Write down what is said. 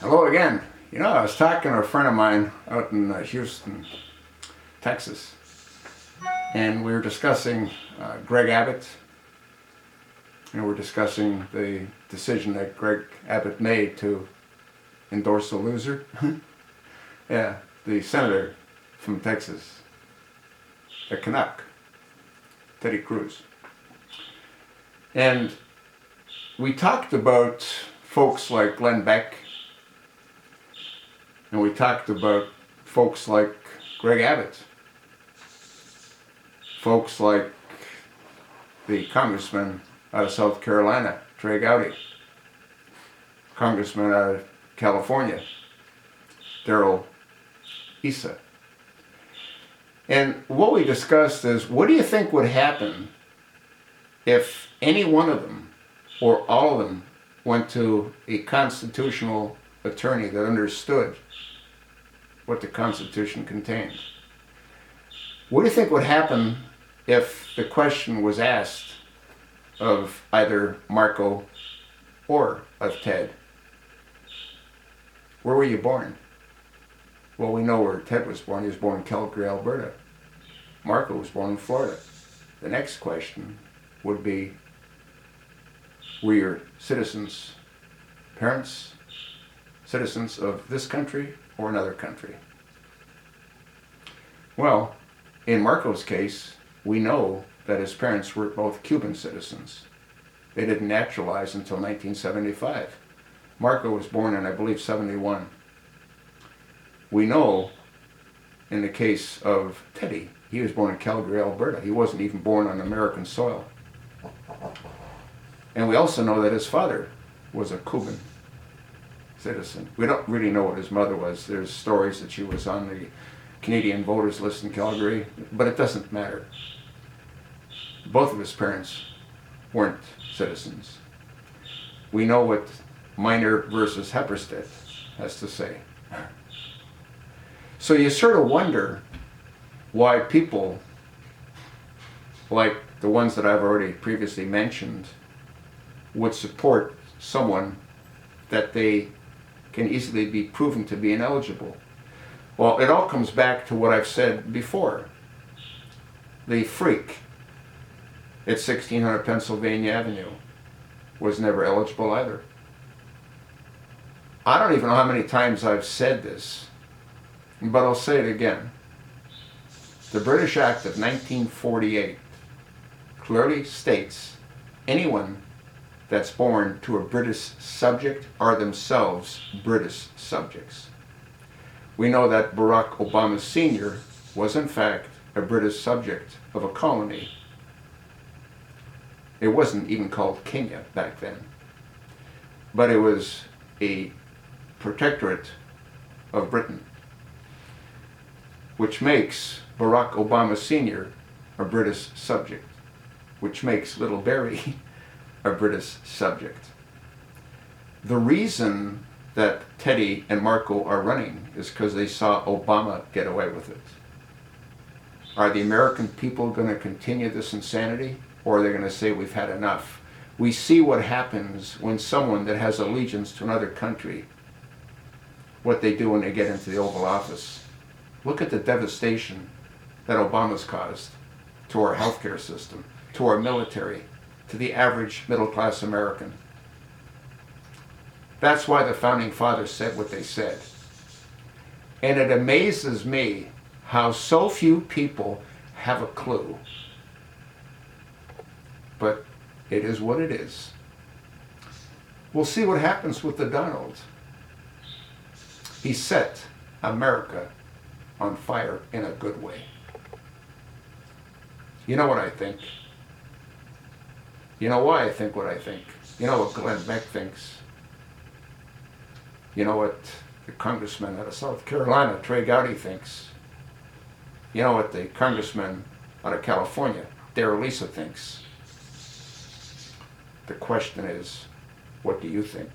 Hello again. I was talking to a friend of mine out in Houston, Texas, and we were discussing Greg Abbott, and we're discussing the decision that Greg Abbott made to endorse a loser. Yeah, the senator from Texas, the Canuck, Ted Cruz. And we talked about folks like Glenn Beck, and we talked about folks like Greg Abbott, folks like the congressman out of South Carolina, Trey Gowdy, congressman out of California, Darrell Issa. And what we discussed is, what do you think would happen if any one of them or all of them went to a constitutional attorney that understood what the Constitution contained? What do you think would happen if the question was asked of either Marco or of Ted? Where were you born? Well, we know where Ted was born. He was born in Calgary, Alberta. Marco was born in Florida. The next question would be, were your citizens, parents, citizens of this country or another country? Well, in Marco's case, we know that his parents were both Cuban citizens. They didn't naturalize until 1975. Marco was born in, I believe, 71. We know in the case of Teddy, he was born in Calgary, Alberta. He wasn't even born on American soil. And we also know that his father was a Cuban citizen. We don't really know what his mother was. There's stories that she was on the Canadian voters list in Calgary, but it doesn't matter. Both of his parents weren't citizens. We know what Minor versus Happersett has to say. So you sort of wonder why people like the ones that I've already previously mentioned would support someone that they can easily be proven to be ineligible. Well, it all comes back to what I've said before. The freak at 1600 Pennsylvania Avenue was never eligible either. I don't even know how many times I've said this, but I'll say it again. The British Act of 1948 clearly states anyone that's born to a British subject are themselves British subjects. We know that Barack Obama Sr. was in fact a British subject of a colony. It wasn't even called Kenya back then, but it was a protectorate of Britain, which makes Barack Obama Sr. a British subject, which makes little Barry a British subject. The reason that Teddy and Marco are running is because they saw Obama get away with it. Are the American people going to continue this insanity, or are they going to say we've had enough? We see what happens when someone that has allegiance to another country, what they do when they get into the Oval Office. Look at the devastation that Obama's caused to our healthcare system, to our military, to the average middle-class American. That's why the Founding Fathers said what they said. And it amazes me how so few people have a clue. But it is what it is. We'll see what happens with the Donald. He set America on fire in a good way. You know what I think? You know why I think what I think? You know what Glenn Beck thinks? You know what the congressman out of South Carolina, Trey Gowdy, thinks? You know what the congressman out of California, Darrell Issa, thinks? The question is, what do you think?